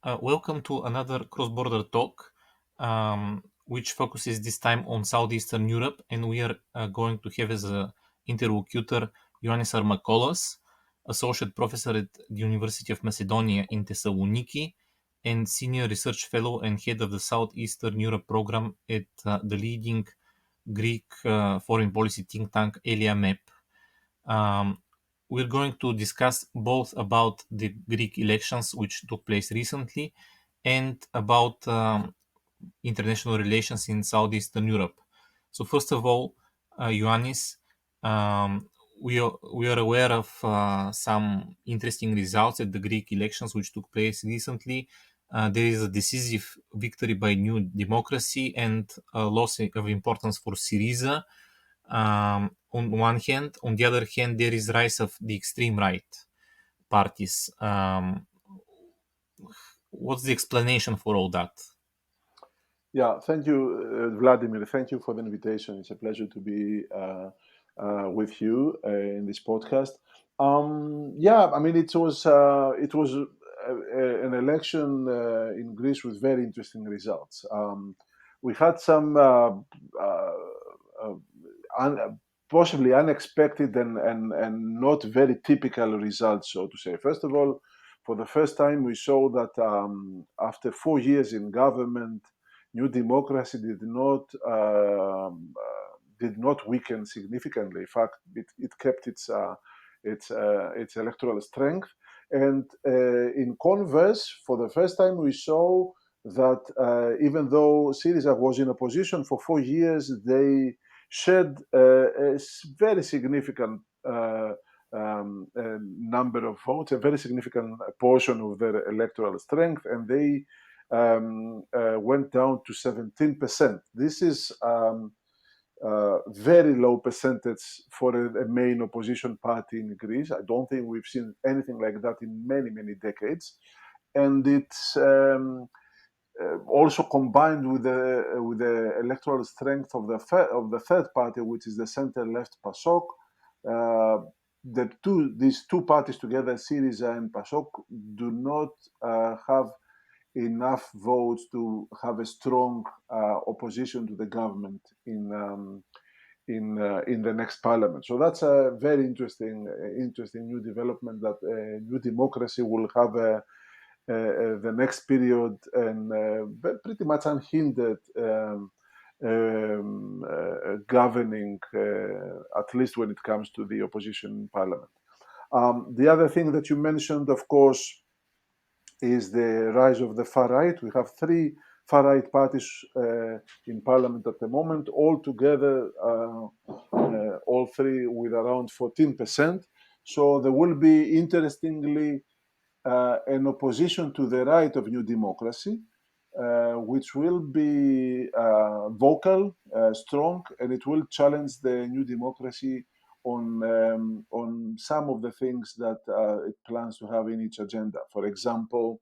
Welcome to another cross-border talk, which focuses this time on Southeastern Europe, and we are going to have as an interlocutor Ioannis Armakolas, Associate Professor at the University of Macedonia in Thessaloniki, and Senior Research Fellow and Head of the Southeastern Europe Program at the leading Greek foreign policy think tank ELIAMEP. We're going to discuss both about the Greek elections, which took place recently, and about international relations in Southeastern Europe. So, first of all, Ioannis, we are aware of some interesting results at the Greek elections, which took place recently. There is a decisive victory by New Democracy and a loss of importance for Syriza. On one hand, on the other hand, there is rise of the extreme right parties. What's the explanation for all that? Yeah, thank you, Vladimir. Thank you for the invitation. It's a pleasure to be with you in this podcast. I mean, it was an election in Greece with very interesting results. We had some possibly unexpected and not very typical results, so to say. First of all, for the first time, we saw that after 4 years in government, New Democracy did not weaken significantly. In fact, it kept its electoral strength. And in converse, for the first time, we saw that even though Syriza was in opposition for 4 years, they shed a very significant number of votes, a very significant portion of their electoral strength, and they went down to 17%. This is very low percentage for a main opposition party in Greece. I don't think we've seen anything like that in many, many decades. And it's also combined with the electoral strength of the third party, which is the center-left PASOK. These two parties together, Syriza and PASOK, do not have enough votes to have a strong opposition to the government in the next parliament. So that's a very interesting new development, that New Democracy will have the next period and pretty much unhindered governing, at least when it comes to the opposition parliament. The other thing that you mentioned, of course, is the rise of the far right. We have 3 far right parties in parliament at the moment, all together, all 3 with around 14%. So there will be, interestingly, an opposition to the right of New Democracy, which will be vocal, strong, and it will challenge the New Democracy on some of the things that it plans to have in its agenda. For example,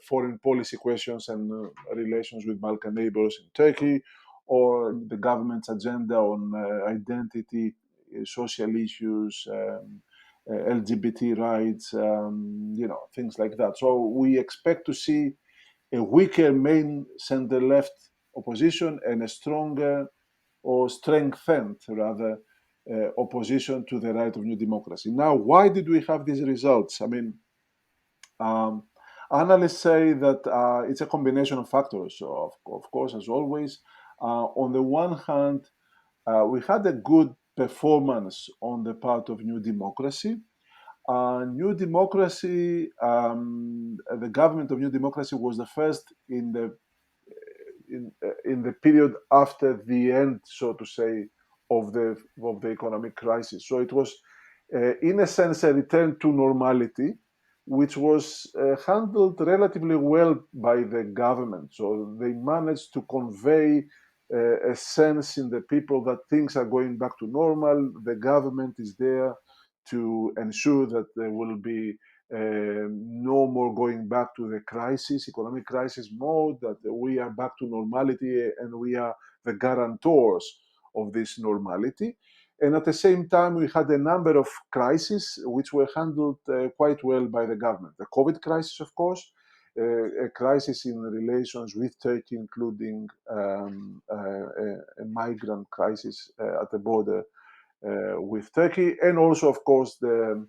foreign policy questions and relations with Balkan neighbors in Turkey, or the government's agenda on identity, social issues, LGBT rights, things like that. So we expect to see a weaker main center-left opposition and a stronger, or strengthened rather, opposition to the right of New Democracy. Now, why did we have these results? I mean, analysts say that it's a combination of factors. So of course, as always, on the one hand, we had a good performance on the part of New Democracy. New Democracy, the government of New Democracy was the first in the period after the end, so to say, of the economic crisis. So it was, in a sense, a return to normality, which was handled relatively well by the government. So they managed to convey a sense in the people that things are going back to normal. The government is there to ensure that there will be no more going back to the economic crisis mode, that we are back to normality and we are the guarantors of this normality. And at the same time, we had a number of crises which were handled quite well by the government. The COVID crisis, of course, a crisis in relations with Turkey, including a migrant crisis at the border with Turkey, and also, of course, the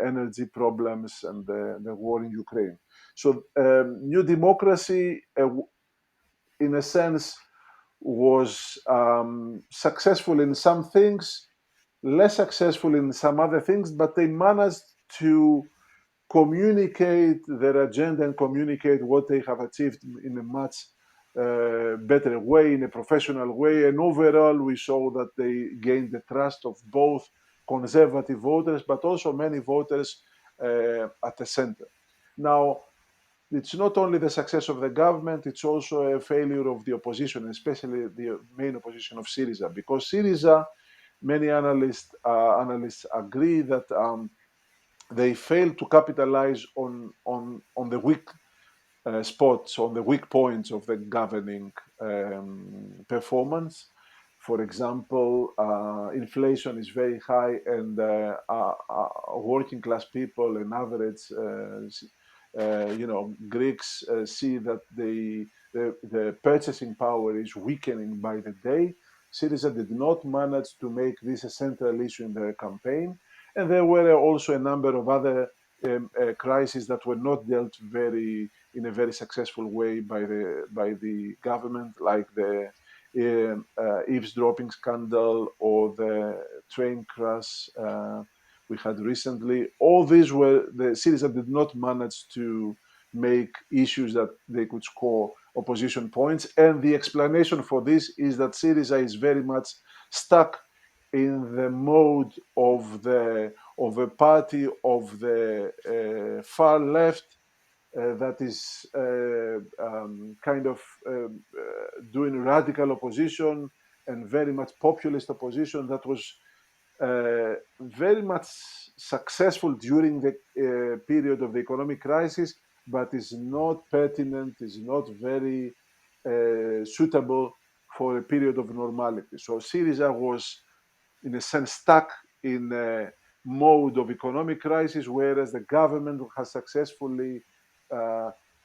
energy problems and the war in Ukraine. So, New Democracy, in a sense, was successful in some things, less successful in some other things, but they managed to communicate their agenda and communicate what they have achieved in a much better way, in a professional way. And overall, we saw that they gained the trust of both conservative voters, but also many voters at the center. Now, it's not only the success of the government, it's also a failure of the opposition, especially the main opposition of Syriza, because Syriza, many analysts agree that they failed to capitalize on the weak spots, on the weak points of the governing performance. For example, inflation is very high, and working class people and average, Greeks see that the purchasing power is weakening by the day. Syriza did not manage to make this a central issue in their campaign, and there were also a number of other crises that were not dealt in a very successful way by the government, like the eavesdropping scandal or the train crash we had recently. All these were the cities that did not manage to make issues that they could score opposition points. And the explanation for this is that Syriza is very much stuck in the mode of a party of the far left that is kind of doing radical opposition and very much populist opposition that was very much successful during the period of the economic crisis, but is not pertinent, is not very suitable for a period of normality. So Syriza was, in a sense, stuck in a mode of economic crisis, whereas the government has successfully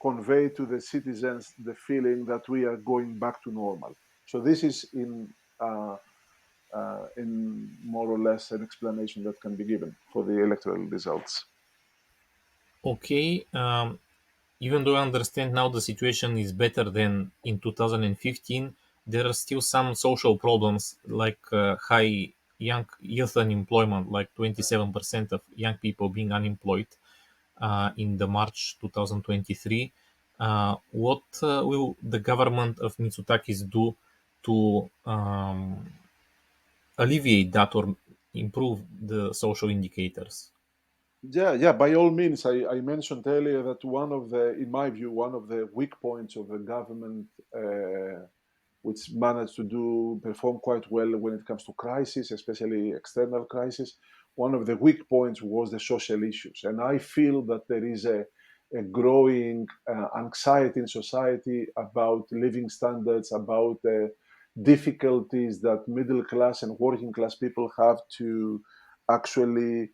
conveyed to the citizens the feeling that we are going back to normal. So this is in more or less an explanation that can be given for the electoral results. Okay, even though I understand now the situation is better than in 2015, there are still some social problems like high young youth unemployment, like 27% of young people being unemployed in the March 2023. What will the government of Mitsotakis do to alleviate that or improve the social indicators? Yeah, by all means. I mentioned earlier that in my view, one of the weak points of the government, which managed to perform quite well when it comes to crisis, especially external crisis, one of the weak points was the social issues. And I feel that there is a growing anxiety in society about living standards, about the difficulties that middle class and working class people have to actually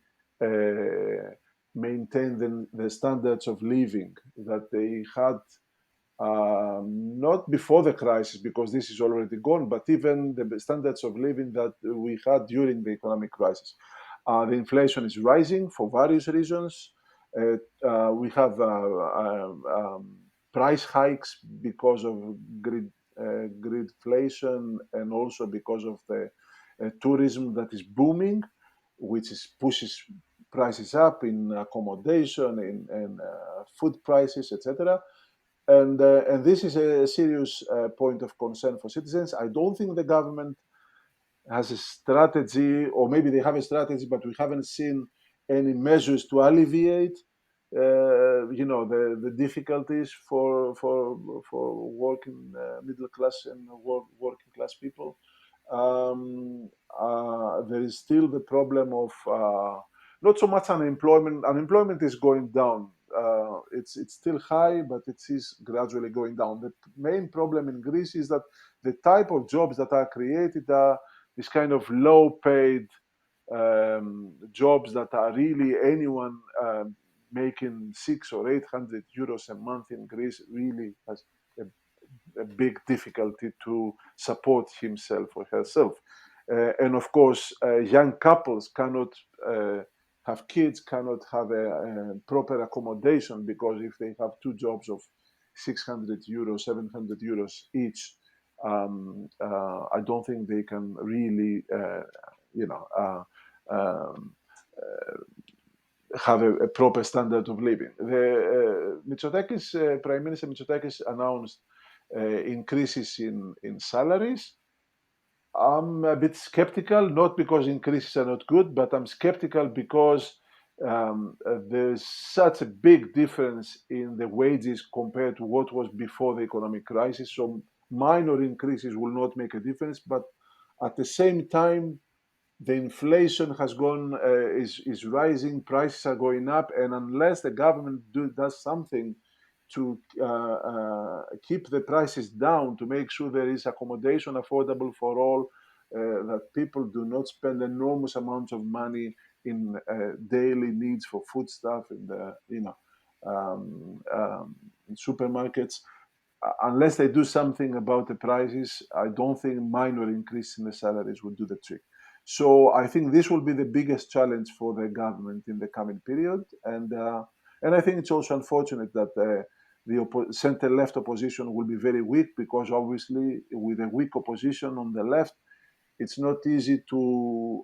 maintain the standards of living that they had not before the crisis, because this is already gone, but even the standards of living that we had during the economic crisis. The inflation is rising for various reasons. We have price hikes because of gridflation, and also because of the tourism that is booming, which pushes prices up in accommodation, in food prices, etc. And this is a serious point of concern for citizens. I don't think the government has a strategy, or maybe they have a strategy, but we haven't seen any measures to alleviate, the difficulties for working middle class and working class people. There is still the problem of not so much unemployment. Unemployment is going down. It's still high, but it is gradually going down. The main problem in Greece is that the type of jobs that are created are this kind of low-paid jobs that are really anyone making 600 or 800 euros a month in Greece really has a big difficulty to support himself or herself. And of course, young couples cannot have kids, cannot have a proper accommodation, because if they have two jobs of 600 euros, 700 euros each, I don't think they can really, have a proper standard of living. Prime Minister Mitsotakis announced increases in salaries. I'm a bit skeptical, not because increases are not good, but I'm skeptical because there's such a big difference in the wages compared to what was before the economic crisis. So minor increases will not make a difference, but at the same time, the inflation has gone is rising, prices are going up, and unless the government does something to keep the prices down, to make sure there is accommodation affordable for all, that people do not spend enormous amounts of money in daily needs for foodstuff in the in supermarkets. Unless they do something about the prices, I don't think minor increase in the salaries will do the trick. So I think this will be the biggest challenge for the government in the coming period, and I think it's also unfortunate that the center-left opposition will be very weak, because obviously with a weak opposition on the left, it's not easy to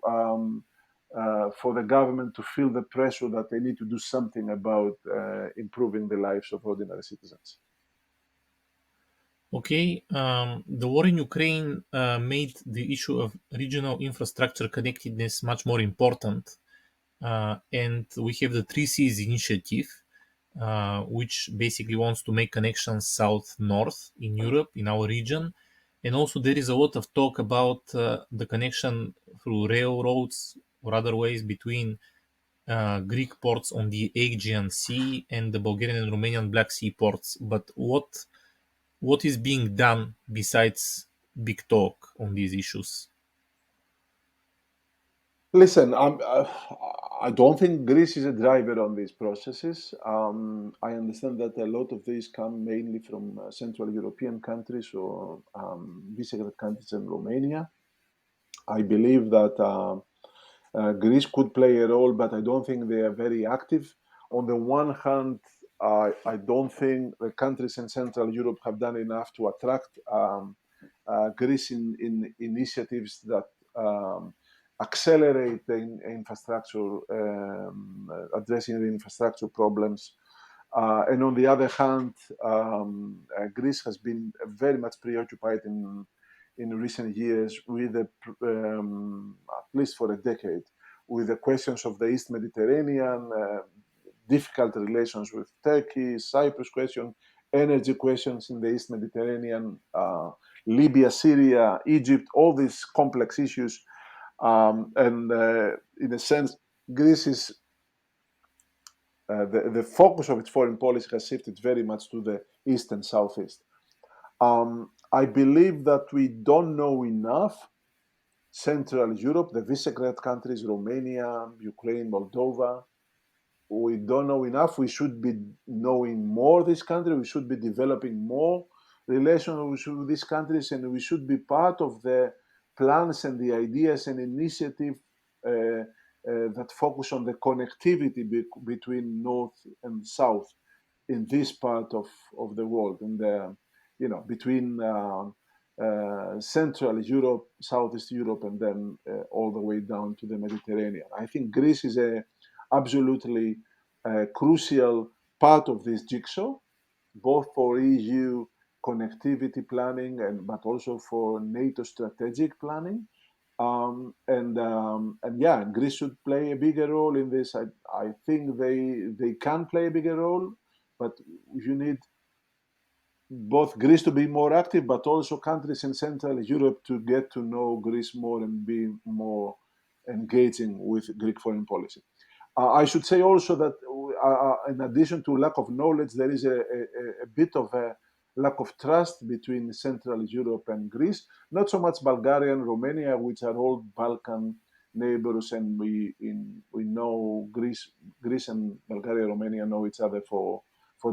for the government to feel the pressure that they need to do something about improving the lives of ordinary citizens. Okay, the war in Ukraine made the issue of regional infrastructure connectedness much more important. And we have the 3Cs initiative, which basically wants to make connections south-north in Europe, in our region. And also there is a lot of talk about the connection through railroads or other ways between Greek ports on the Aegean Sea and the Bulgarian and Romanian Black Sea ports. But what is being done besides big talk on these issues? Listen, I don't think Greece is a driver on these processes. I understand that a lot of these come mainly from Central European countries or Visegrad countries and Romania. I believe that Greece could play a role, but I don't think they are very active. On the one hand, I don't think the countries in Central Europe have done enough to attract Greece in initiatives that accelerate the infrastructure, addressing the infrastructure problems. And on the other hand, Greece has been very much preoccupied in recent years with at least for a decade, with the questions of the East Mediterranean, difficult relations with Turkey, Cyprus question, energy questions in the East Mediterranean, Libya, Syria, Egypt, all these complex issues. And in a sense, Greece is the focus of its foreign policy has shifted very much to the east and southeast. I believe that we don't know enough Central Europe, the Visegrad countries, Romania, Ukraine, Moldova. We don't know enough. We should be knowing more this country. We should be developing more relations with these countries, and we should be part of the plans and the ideas and initiative that focus on the connectivity between North and South in this part of the world, and between Central Europe, Southeast Europe, and then all the way down to the Mediterranean. I think Greece is a absolutely crucial part of this jigsaw, both for EU connectivity planning but also for NATO strategic planning. And yeah, Greece should play a bigger role in this. I think they can play a bigger role, but you need both Greece to be more active, but also countries in Central Europe to get to know Greece more and be more engaging with Greek foreign policy. I should say also that in addition to lack of knowledge, there is a bit of a lack of trust between Central Europe and Greece. Not so much Bulgaria and Romania, which are old Balkan neighbors, and we know Greece and Bulgaria, Romania know each other for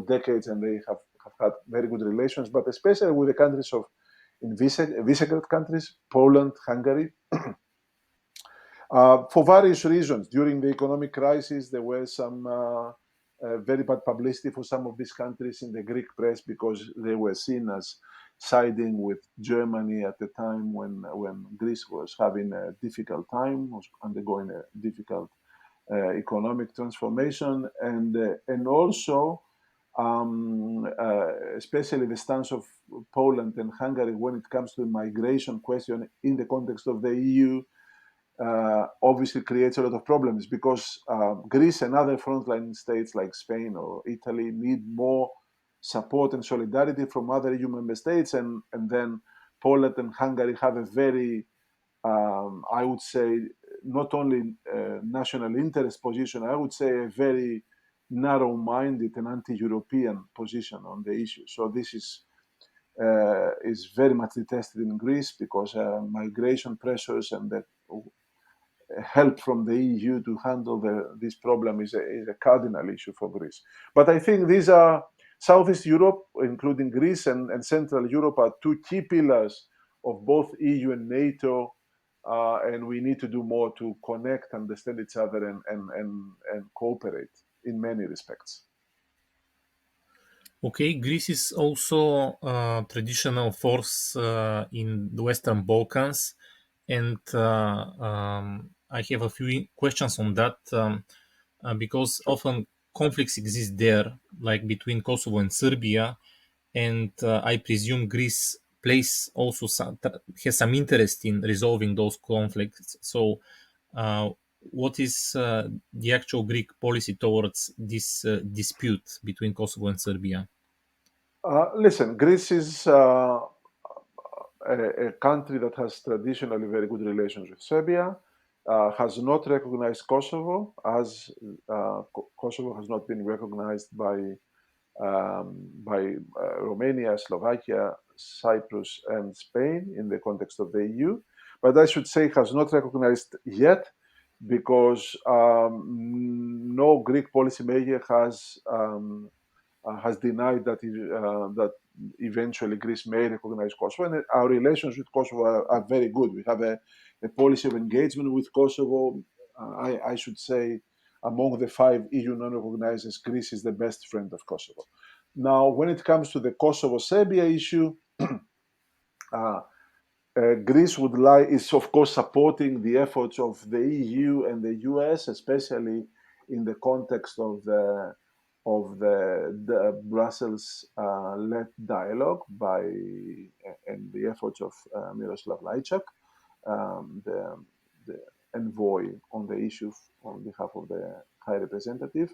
decades, and they have had very good relations. But especially with the countries of in Visegrad countries, Poland, Hungary, for various reasons. During the economic crisis, there were some very bad publicity for some of these countries in the Greek press because they were seen as siding with Germany at the time when Greece was having a difficult time, was undergoing a difficult economic transformation, and also especially the stance of Poland and Hungary when it comes to the migration question in the context of the EU obviously creates a lot of problems because Greece and other frontline states like Spain or Italy need more support and solidarity from other EU member states, and then Poland and Hungary have a very, I would say, not only national interest position, I would say a very narrow-minded and anti-European position on the issue. So this is very much detested in Greece because migration pressures and the help from the EU to handle this problem is a cardinal issue for Greece. But I think these are Southeast Europe, including Greece, and Central Europe are two key pillars of both EU and NATO, and we need to do more to connect, understand each other, and cooperate in many respects. Okay, Greece is also a traditional force in the Western Balkans, and I have a few questions on that because often conflicts exist there, like between Kosovo and Serbia, and I presume Greece has some interest in resolving those conflicts. So, what is the actual Greek policy towards this dispute between Kosovo and Serbia? Listen, Greece is a country that has traditionally very good relations with Serbia, has not recognized Kosovo, as Kosovo has not been recognized by Romania, Slovakia, Cyprus, and Spain in the context of the EU. But I should say has not recognized yet because no Greek policymaker has denied that eventually Greece may recognize Kosovo, and our relations with Kosovo are very good. We have a policy of engagement with Kosovo. I should say among the 5 EU non-recognizers, Greece is the best friend of Kosovo. Now, when it comes to the Kosovo-Serbia issue, Greece is of course supporting the efforts of the EU and the US, especially in the context of the Brussels-led dialogue and the efforts of Miroslav Lajčák, the envoy on the issue on behalf of the High Representative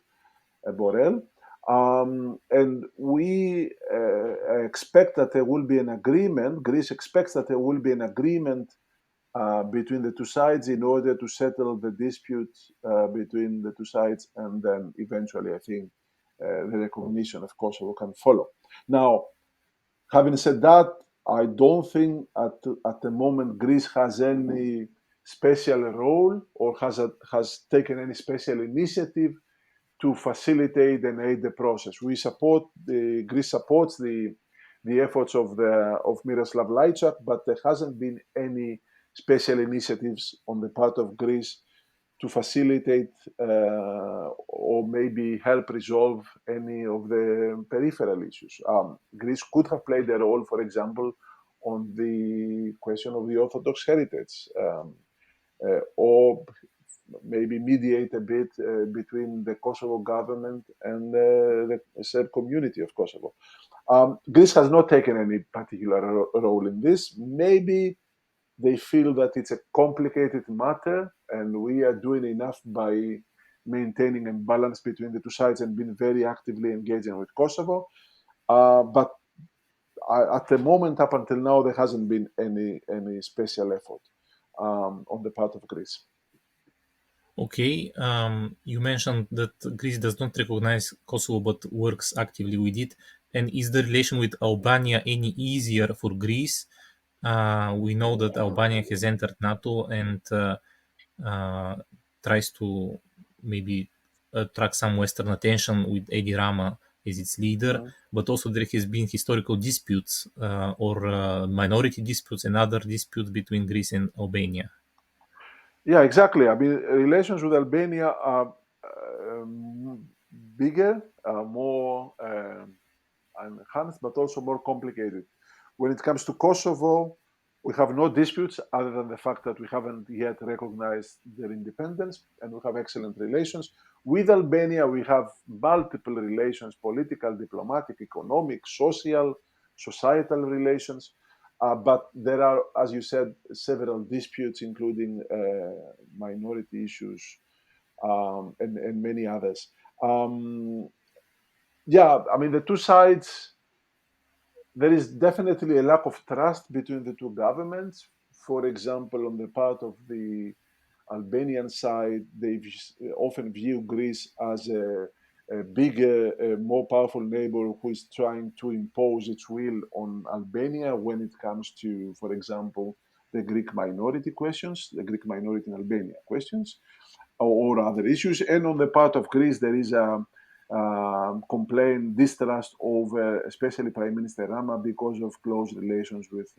Borrell. And we expect that there will be an agreement. Greece expects that there will be an agreement between the two sides in order to settle the dispute between the two sides, and then eventually, I think, the recognition of Kosovo can follow. Now, having said that, I don't think at the moment Greece has any special role or has taken any special initiative to facilitate and aid the process. Greece supports the efforts of Miroslav Lajčák, but there hasn't been any special initiatives on the part of Greece to facilitate or maybe help resolve any of the peripheral issues. Greece could have played a role, for example, on the question of the Orthodox heritage, or maybe mediate a bit between the Kosovo government and the Serb community of Kosovo. Greece has not taken any particular role in this. Maybe they feel that it's a complicated matter and we are doing enough by maintaining a balance between the two sides and being very actively engaging with Kosovo. But at the moment, up until now, there hasn't been any special effort on the part of Greece. Okay, you mentioned that Greece does not recognize Kosovo but works actively with it. And is the relation with Albania any easier for Greece? We know that Albania has entered NATO, and uh, tries to maybe attract some Western attention with Edi Rama as its leader, Mhm. but also there has been historical disputes or minority disputes and other disputes between Greece and Albania. Yeah, exactly. I mean, relations with Albania are bigger, more enhanced, but also more complicated. When it comes to Kosovo, we have no disputes other than the fact that we haven't yet recognized their independence and we have excellent relations. With Albania, we have multiple relations: political, diplomatic, economic, social, societal relations. But there are, as you said, several disputes, including minority issues and many others. Um, yeah, I mean, the two sides, there is definitely a lack of trust between the two governments. For example, on the part of the Albanian side, they often view Greece as a bigger, more powerful neighbor who is trying to impose its will on Albania when it comes to, for example, the Greek minority questions, the Greek minority in Albania questions, or other issues. And on the part of Greece, there is a complaint, distrust over, especially Prime Minister Rama, because of close relations with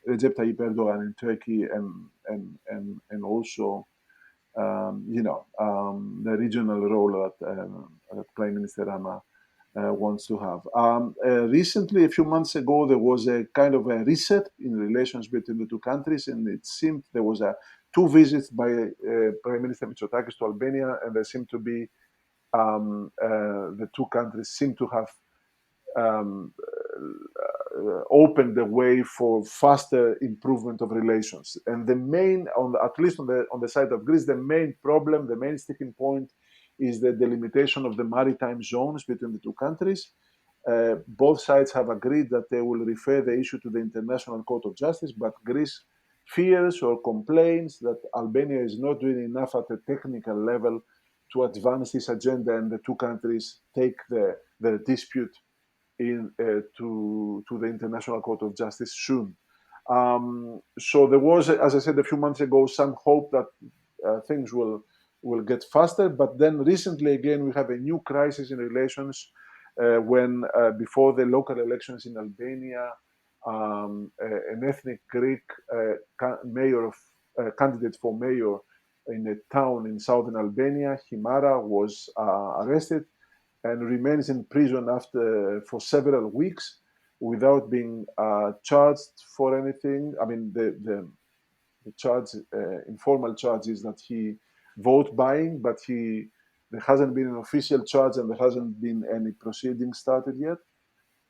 Recep Tayyip Erdogan in Turkey, and also the regional role that Prime Minister Rama wants to have. Recently, a few months ago, there was a kind of a reset in relations between the two countries, and it seemed there was two visits by Prime Minister Mitsotakis to Albania, and there seemed to be the two countries seem to have um, opened the way for faster improvement of relations. And the main, at least on the side of Greece, the main problem, the main sticking point, is the delimitation of the maritime zones between the two countries. Both sides have agreed that they will refer the issue to the International Court of Justice, but Greece fears or complains that Albania is not doing enough at a technical level to advance this agenda, and the two countries take the dispute to the International Court of Justice soon. So there was, as I said a few months ago, some hope that things will get faster. But then recently, again, we have a new crisis in relations when before the local elections in Albania, an ethnic Greek mayor of candidate for mayor in a town in southern Albania, Himara, was arrested and remains in prison for several weeks without being charged for anything. I mean, the charge, informal charge, is that he vote buying, but there hasn't been an official charge and there hasn't been any proceedings started yet.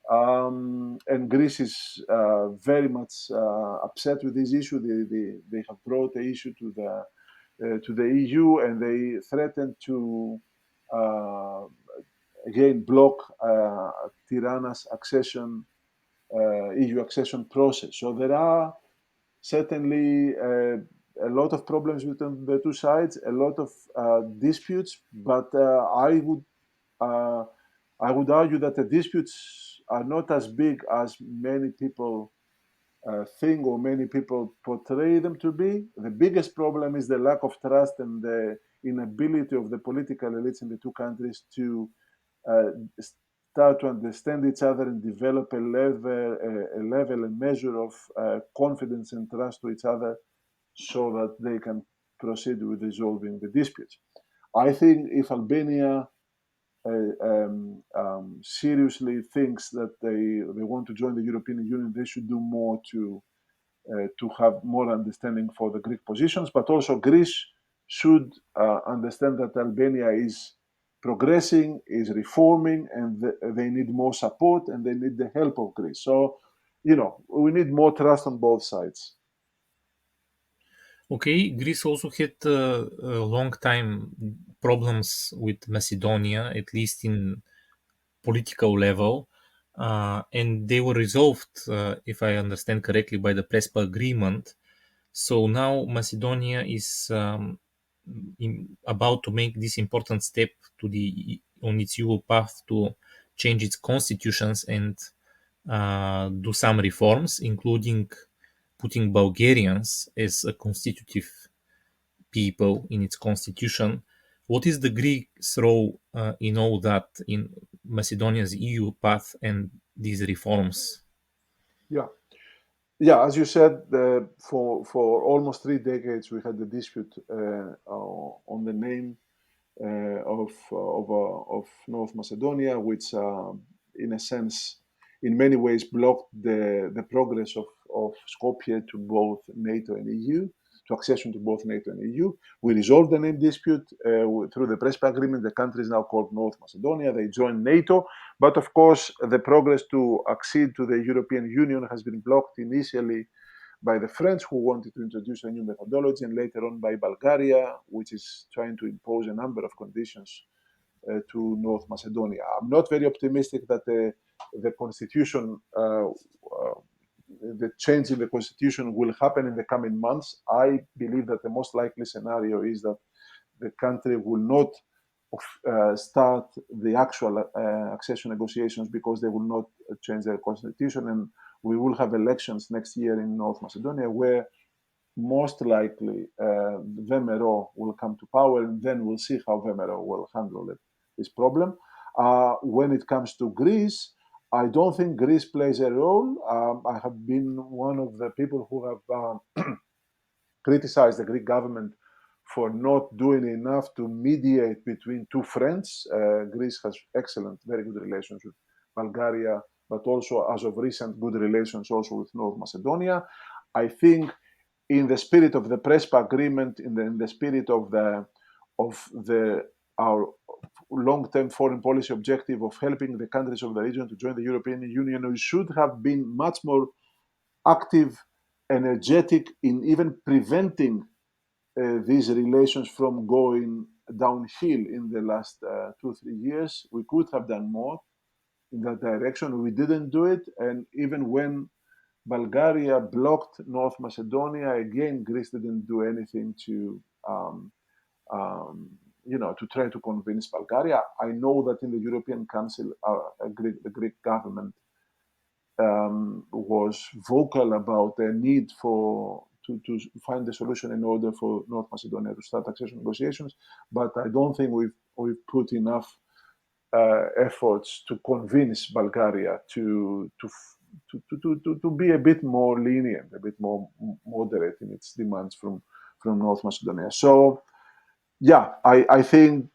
And Greece is very much upset with this issue. They have brought the issue to the EU, and they threatened to again block Tirana's EU accession process. So there are certainly a lot of problems between the two sides, a lot of disputes, but uh, I would argue that the disputes are not as big as many people think or many people portray them to be. The biggest problem is the lack of trust and the inability of the political elites in the two countries to uh, start to understand each other and develop a level, a measure of confidence and trust to each other so that they can proceed with resolving the disputes. I think if Albania seriously thinks that they want to join the European Union, they should do more to have more understanding for the Greek positions, but also Greece should understand that Albania is progressing, is reforming, and they need more support and they need the help of Greece. So, we need more trust on both sides. Okay, Greece also had a long time problems with Macedonia, at least in political level, and they were resolved, if I understand correctly, by the Prespa agreement. So now Macedonia is about to make this important step on its EU path to change its constitutions and do some reforms, including putting Bulgarians as a constitutive people in its constitution. What is the Greek's role in all that, in Macedonia's EU path and these reforms? Yeah. Yeah, as you said, for almost 3 decades we had the dispute on the name of North Macedonia, which, in a sense, in many ways, blocked the progress of Skopje to both NATO and EU, to accession to both NATO and EU. We resolved the name dispute through the Prespa agreement. The country is now called North Macedonia. They joined NATO, but of course, the progress to accede to the European Union has been blocked initially by the French, who wanted to introduce a new methodology, and later on by Bulgaria, which is trying to impose a number of conditions to North Macedonia. I'm not very optimistic that the constitution, the change in the constitution will happen in the coming months. I believe that the most likely scenario is that the country will not start the actual accession negotiations because they will not change their constitution, and we will have elections next year in North Macedonia where most likely VMRO will come to power, and then we'll see how VMRO will handle this problem. When it comes to Greece, I don't think Greece plays a role. I have been one of the people who have criticized the Greek government for not doing enough to mediate between two friends. Greece has excellent, very good relations with Bulgaria, but also, as of recent, good relations also with North Macedonia. I think, in the spirit of the Prespa agreement, in the spirit of our long-term foreign policy objective of helping the countries of the region to join the European Union, we should have been much more active, energetic in even preventing these relations from going downhill in the last 2-3 years. We could have done more in that direction. We didn't do it, and even when Bulgaria blocked North Macedonia, again, Greece didn't do anything to to try to convince Bulgaria. I know that in the European Council, the Greek government was vocal about the need to find a solution in order for North Macedonia to start accession negotiations, but I don't think we've put enough efforts to convince Bulgaria to be a bit more lenient, a bit more moderate in its demands from North Macedonia. So, yeah, I think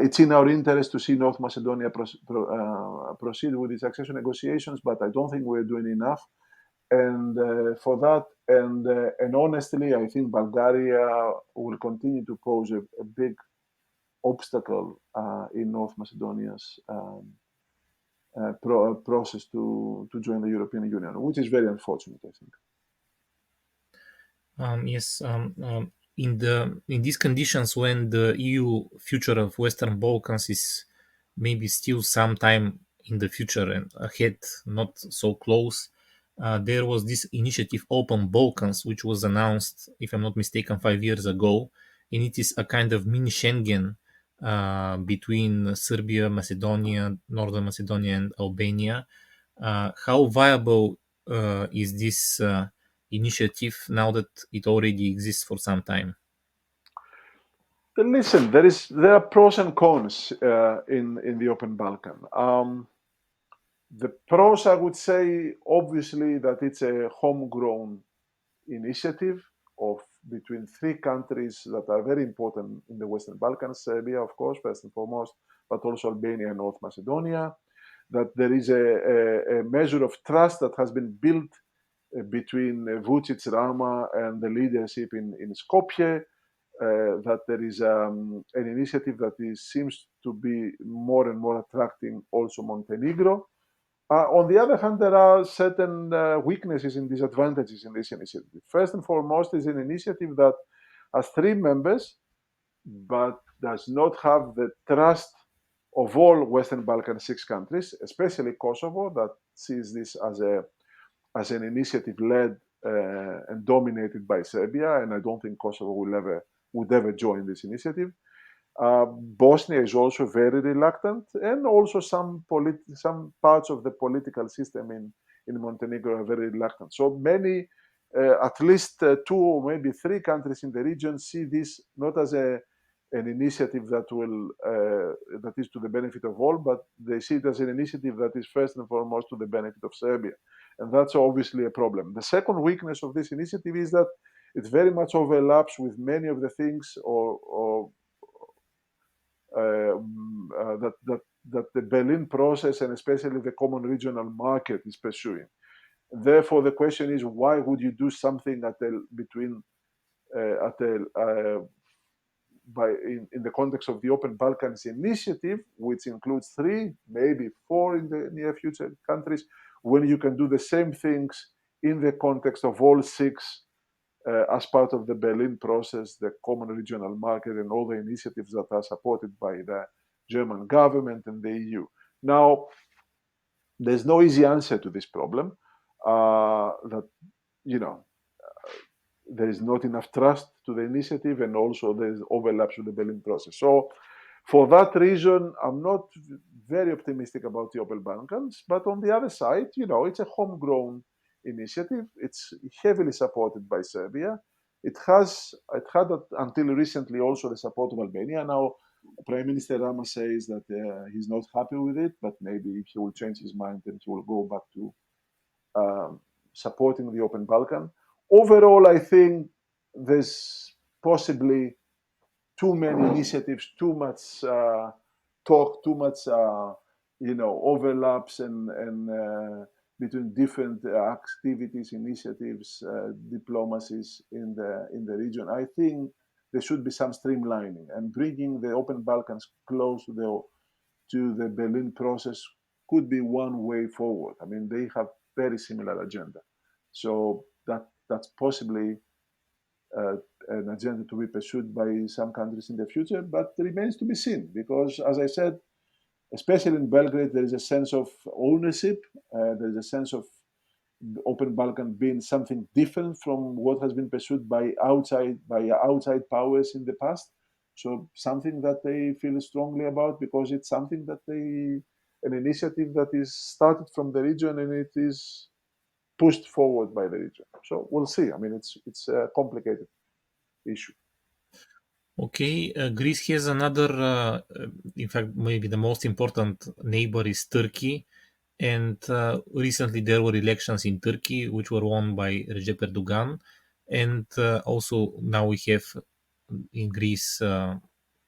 it's in our interest to see North Macedonia proceed with its accession negotiations, but I don't think we're doing enough. And for that, and honestly, I think Bulgaria will continue to pose a big obstacle in North Macedonia's process to join the European Union, which is very unfortunate, I think. Yes, in these conditions, when the EU future of Western Balkans is maybe still some time in the future and ahead, not so close, there was this initiative Open Balkans, which was announced, if I'm not mistaken, 5 years ago, and it is a kind of mini Schengen between Serbia, Macedonia, Northern Macedonia, and Albania. How viable is this initiative now that it already exists for some time? Listen, there are pros and cons in the Open Balkan. The pros, I would say, obviously, that it's a homegrown initiative of between three countries that are very important in the Western Balkans: Serbia, of course, first and foremost, but also Albania and North Macedonia. That there is a measure of trust that has been built between Vucic, Rama, and the leadership in Skopje. That there is an initiative that seems to be more and more attracting also Montenegro. On the other hand, there are certain weaknesses and disadvantages in this initiative. First and foremost, is an initiative that has three members, but does not have the trust of all Western Balkan 6 countries, especially Kosovo, that sees this as an initiative led and dominated by Serbia, and I don't think Kosovo would ever join this initiative. Bosnia is also very reluctant, and also some parts of the political system in Montenegro are very reluctant. So many, at least two or maybe three countries in the region see this not as an initiative that is to the benefit of all, but they see it as an initiative that is first and foremost to the benefit of Serbia, and that's obviously a problem. The second weakness of this initiative is that it very much overlaps with many of the things that the Berlin process and especially the common regional market is pursuing. Therefore, the question is, why would you do something in the context of the Open Balkans initiative, which includes 3, maybe 4 in the near future countries, when you can do the same things in the context of all 6 as part of the Berlin process, the common regional market, and all the initiatives that are supported by the German government and the EU. Now, there's no easy answer to this problem. There is not enough trust to the initiative, and also there's overlaps with the Berlin process. So, for that reason, I'm not very optimistic about the Open Balkans. But on the other side, it's a homegrown initiative. It's heavily supported by Serbia. It had until recently also the support of Albania. Now, Prime Minister Rama says that he's not happy with it, but maybe he will change his mind and he will go back to supporting the Open Balkan. Overall, I think there's possibly too many initiatives, too much talk, too much overlaps and between different activities, initiatives, diplomacies in the region. I think there should be some streamlining, and bringing the Open Balkans close to the Berlin process could be one way forward. I mean, they have very similar agenda, so that's possibly an agenda to be pursued by some countries in the future, but remains to be seen, because, as I said, especially in Belgrade, there is a sense of ownership. There is a sense of the Open Balkan being something different from what has been pursued by outside powers in the past. So something that they feel strongly about, because it's something that an initiative that is started from the region and it is pushed forward by the region. So we'll see. I mean, it's a complicated issue. Okay, Greece has another, in fact, maybe the most important neighbor is Turkey. And recently there were elections in Turkey, which were won by Recep Erdogan. And also now we have in Greece,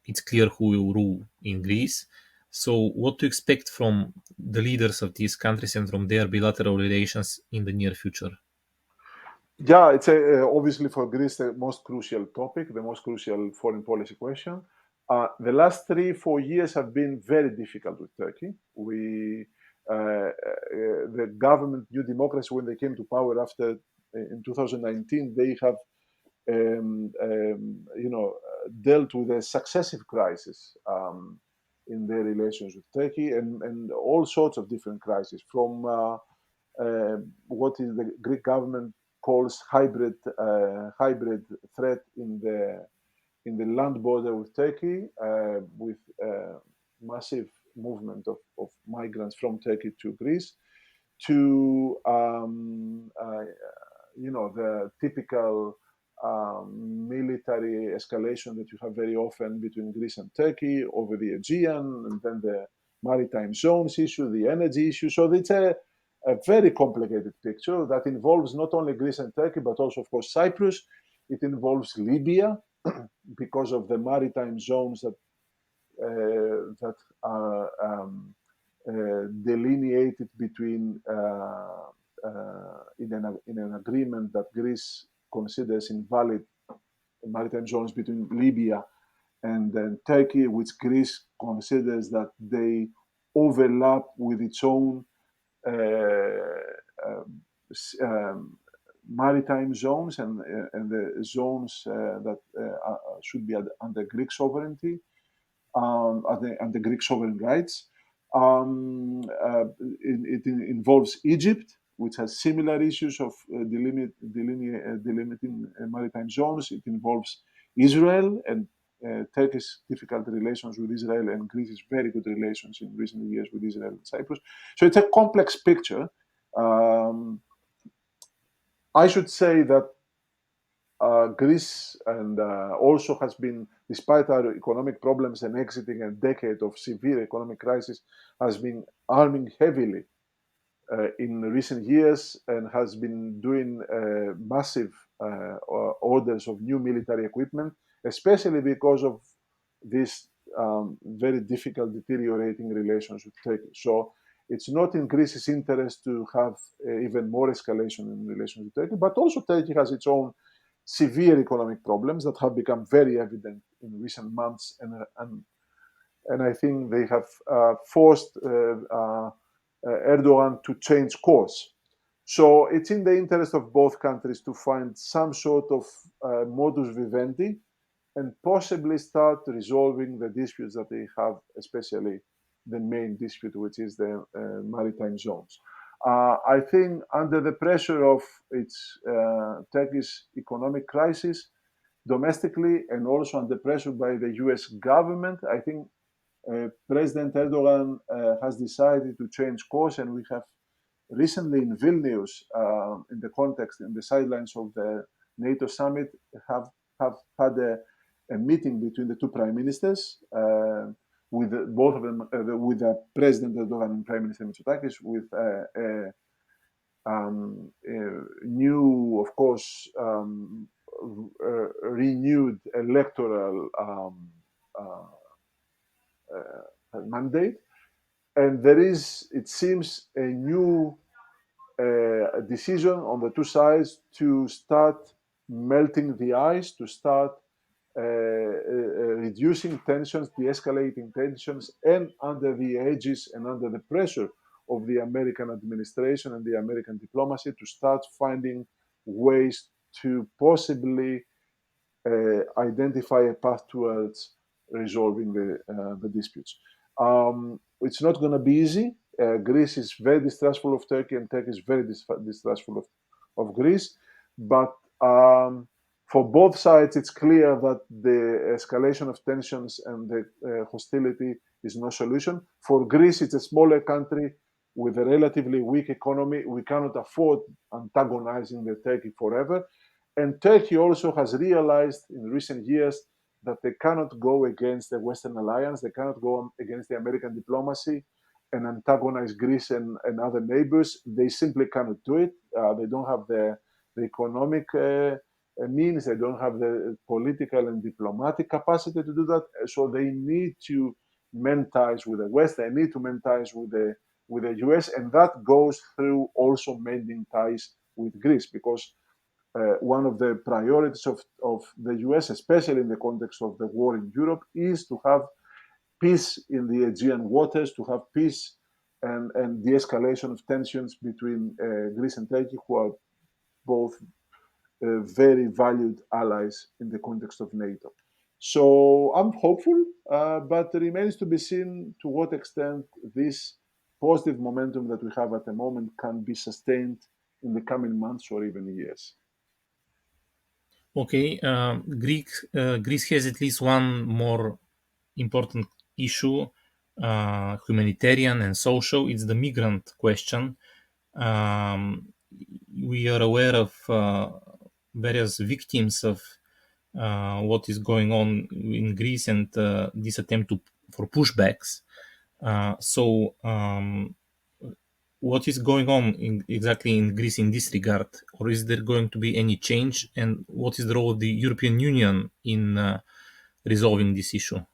it's clear who will rule in Greece. So what to expect from the leaders of these countries and from their bilateral relations in the near future? Yeah, it's obviously for Greece the most crucial topic, the most crucial foreign policy question. The last 3-4 years have been very difficult with Turkey. The government, New Democracy, when they came to power in 2019, they have dealt with a successive crisis in their relations with Turkey, and all sorts of different crises, from what is the Greek government calls hybrid threat in the land border with Turkey, with massive movement of migrants from Turkey to Greece, to the typical military escalation that you have very often between Greece and Turkey over the Aegean, and then the maritime zones issue, the energy issue. So it's a very complicated picture that involves not only Greece and Turkey, but also, of course, Cyprus. It involves Libya because of the maritime zones that are delineated between in an agreement that Greece considers invalid, maritime zones between Libya and then Turkey, which Greece considers that they overlap with its own maritime zones and the zones that should be under Greek sovereignty, under Greek sovereign rights. It involves Egypt, which has similar issues of delimiting maritime zones. It involves Israel and Turkey's difficult relations with Israel and Greece's very good relations in recent years with Israel and Cyprus. So it's a complex picture. I should say that Greece and also has been, despite our economic problems and exiting a decade of severe economic crisis, has been arming heavily in recent years and has been doing massive orders of new military equipment, especially because of this very difficult deteriorating relations with Turkey. So it's not in Greece's interest to have even more escalation in relations with Turkey, but also Turkey has its own severe economic problems that have become very evident in recent months, and I think they have forced Erdogan to change course. So it's in the interest of both countries to find some sort of modus vivendi and possibly start resolving the disputes that they have, especially the main dispute, which is the maritime zones. I think under the pressure of its Turkish economic crisis domestically and also under pressure by the US government, I think President Erdogan has decided to change course, and we have recently in Vilnius, in the context, in the sidelines of the NATO summit, have had a meeting between the two prime ministers, with both of them, with President Erdogan and Prime Minister Mitsotakis, with a new, of course, renewed electoral mandate. And there is, it seems, a new decision on the two sides to start melting the ice, to start reducing tensions, de-escalating tensions, and under the edges and under the pressure of the American administration and the American diplomacy to start finding ways to possibly identify a path towards resolving the disputes. It's not going to be easy. Greece is very distrustful of Turkey, and Turkey is very distrustful of Greece. But for both sides, it's clear that the escalation of tensions and the hostility is no solution. For Greece, it's a smaller country with a relatively weak economy. We cannot afford antagonizing the Turkey forever. And Turkey also has realized in recent years that they cannot go against the Western alliance, they cannot go against the American diplomacy and antagonize Greece and other neighbors. They simply cannot do it. They don't have the economic means, they don't have the political and diplomatic capacity to do that. So they need to mend ties with the West, they need to mend ties with the US, and that goes through also mending ties with Greece, because one of the priorities of the US, especially in the context of the war in Europe, is to have peace in the Aegean waters, to have peace and de-escalation of tensions between Greece and Turkey, who are both very valued allies in the context of NATO. So I'm hopeful, but it remains to be seen to what extent this positive momentum that we have at the moment can be sustained in the coming months or even years. Okay, Greece has at least one more important issue, humanitarian and social. It's the migrant question. We are aware of various victims of what is going on in Greece and this attempt for pushbacks. What is going on exactly in Greece in this regard, or is there going to be any change? And what is the role of the European Union in resolving this issue?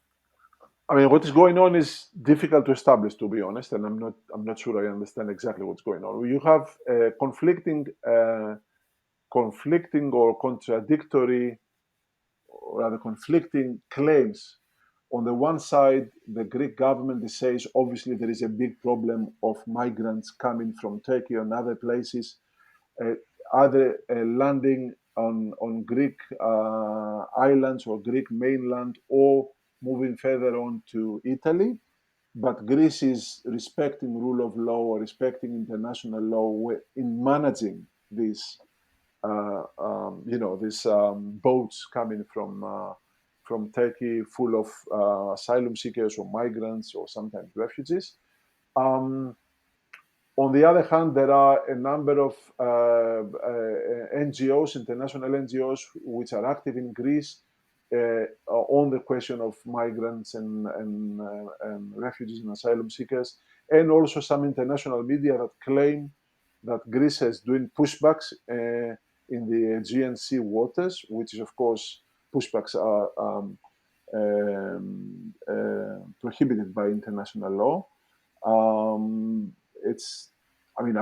I mean, what is going on is difficult to establish, to be honest, and I'm not sure I understand exactly what's going on. You have conflicting or contradictory, or rather conflicting claims. On the one side, the Greek government says obviously there is a big problem of migrants coming from Turkey and other places, either landing on Greek islands or Greek mainland, or moving further on to Italy. But Greece is respecting rule of law or respecting international law in managing these, these boats coming from Turkey full of asylum seekers or migrants or sometimes refugees. On the other hand, there are a number of NGOs, international NGOs, which are active in Greece on the question of migrants and refugees and asylum seekers, and also some international media that claim that Greece is doing pushbacks in the Aegean Sea waters, which is, of course, pushbacks are prohibited by international law. I'm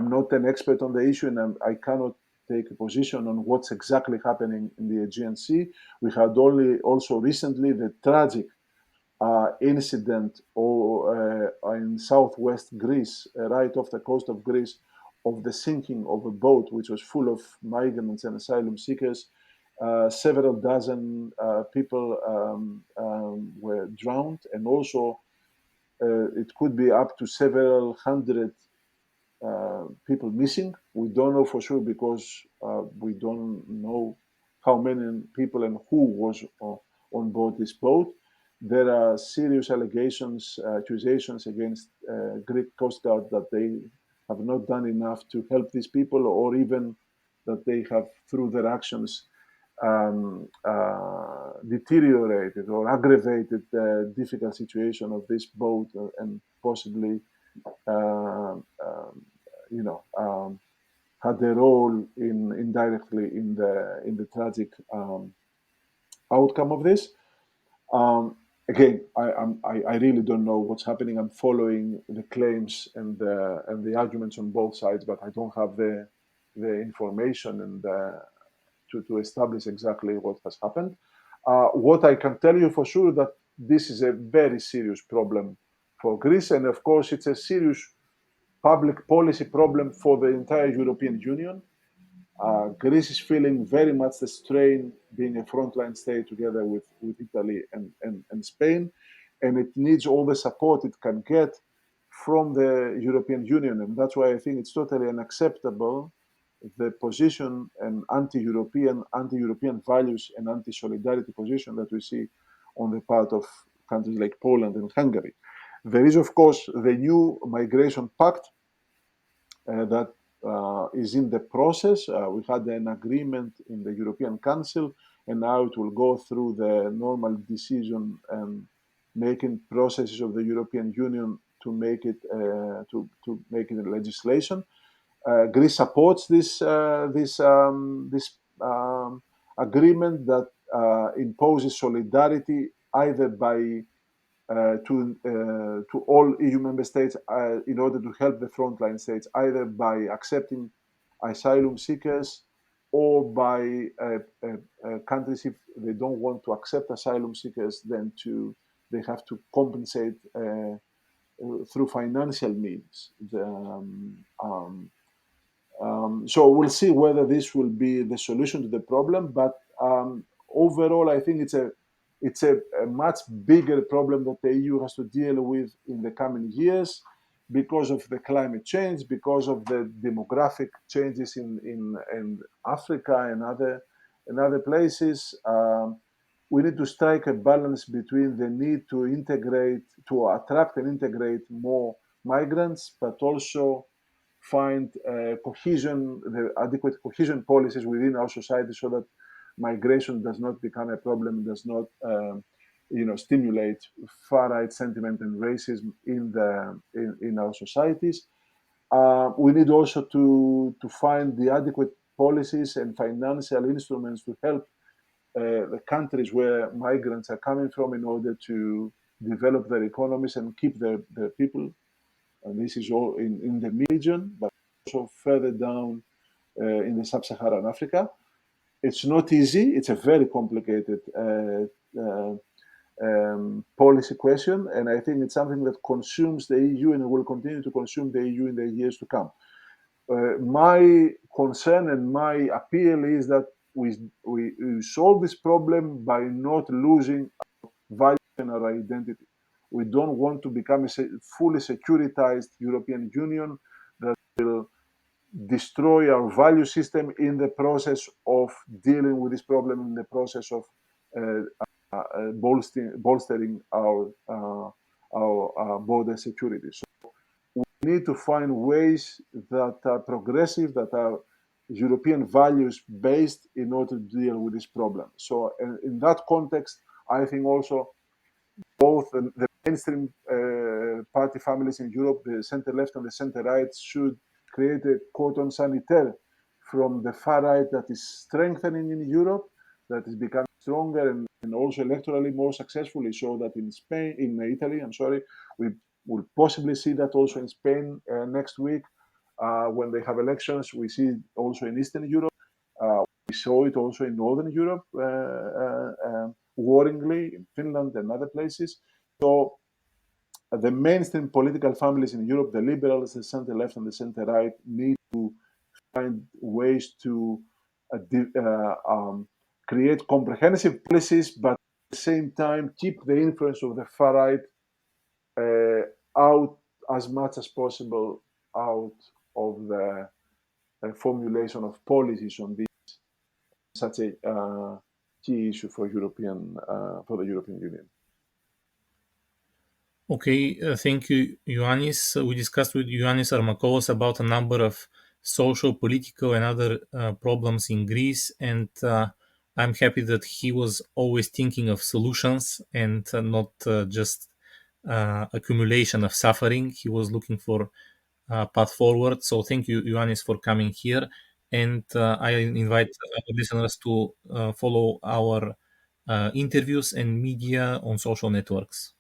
not an expert on the issue, and I cannot take a position on what's exactly happening in the Aegean Sea. We had also recently the tragic incident in southwest Greece, right off the coast of Greece, of the sinking of a boat which was full of migrants and asylum seekers. Several dozen people were drowned, and also it could be up to several hundred people missing. We don't know for sure because we don't know how many people and who was on board this boat. There are serious accusations against Greek Coast Guard that they have not done enough to help these people, or even that they have, through their actions, deteriorated or aggravated the difficult situation of this boat and possibly had a role indirectly in the tragic outcome of this. Again, I really don't know what's happening. I'm following the claims and the arguments on both sides, but I don't have the information and to establish exactly what has happened. What I can tell you for sure that this is a very serious problem for Greece, and of course it's a serious public policy problem for the entire European Union. Greece is feeling very much the strain, being a frontline state together with Italy and Spain, and it needs all the support it can get from the European Union. And that's why I think it's totally unacceptable, the position and anti-European values and anti-solidarity position that we see on the part of countries like Poland and Hungary. There is, of course, the new migration pact that is in the process. We had an agreement in the European Council, and now it will go through the normal decision and making processes of the European Union to make it legislation. Greece supports this agreement that imposes solidarity either by to all EU member states in order to help the frontline states, either by accepting asylum seekers or by countries, if they don't want to accept asylum seekers, then they have to compensate through financial means. So we'll see whether this will be the solution to the problem. But overall, I think it's a much bigger problem that the EU has to deal with in the coming years because of the climate change, because of the demographic changes in Africa and other places. We need to strike a balance between the need to attract and integrate more migrants, but also find the adequate cohesion policies within our society so that migration does not become a problem, does not stimulate far-right sentiment and racism in our societies. We need also to find the adequate policies and financial instruments to help the countries where migrants are coming from in order to develop their economies and keep their people. And this is all in the region, but also further down in the sub-Saharan Africa. It's not easy. It's a very complicated policy question, and I think it's something that consumes the EU and will continue to consume the EU in the years to come. My concern and my appeal is that we solve this problem by not losing our value and our identity. We don't want to become a fully securitized European Union that will destroy our value system in the process of dealing with this problem, in the process of bolstering our border security. So we need to find ways that are progressive, that are European values based in order to deal with this problem. So in that context, I think also both the mainstream party families in Europe, the center left and the center right, should create a cordon sanitaire from the far right that is strengthening in Europe, that is becoming stronger and also electorally more successfully, so that in Spain, in Italy, we will possibly see that also in Spain next week when they have elections. We see it also in Eastern Europe. We saw it also in Northern Europe, worryingly, in Finland and other places. So the mainstream political families in Europe, the liberals, the center left and the center right, need to find ways to create comprehensive policies, but at the same time keep the influence of the far right out as much as possible out of the formulation of policies on this such a key issue for for the European Union. Okay, thank you, Ioannis. We discussed with Ioannis Armakolas about a number of social, political, and other problems in Greece, and I'm happy that he was always thinking of solutions and not just accumulation of suffering. He was looking for a path forward. So thank you, Ioannis, for coming here, and I invite our listeners to follow our interviews and media on social networks.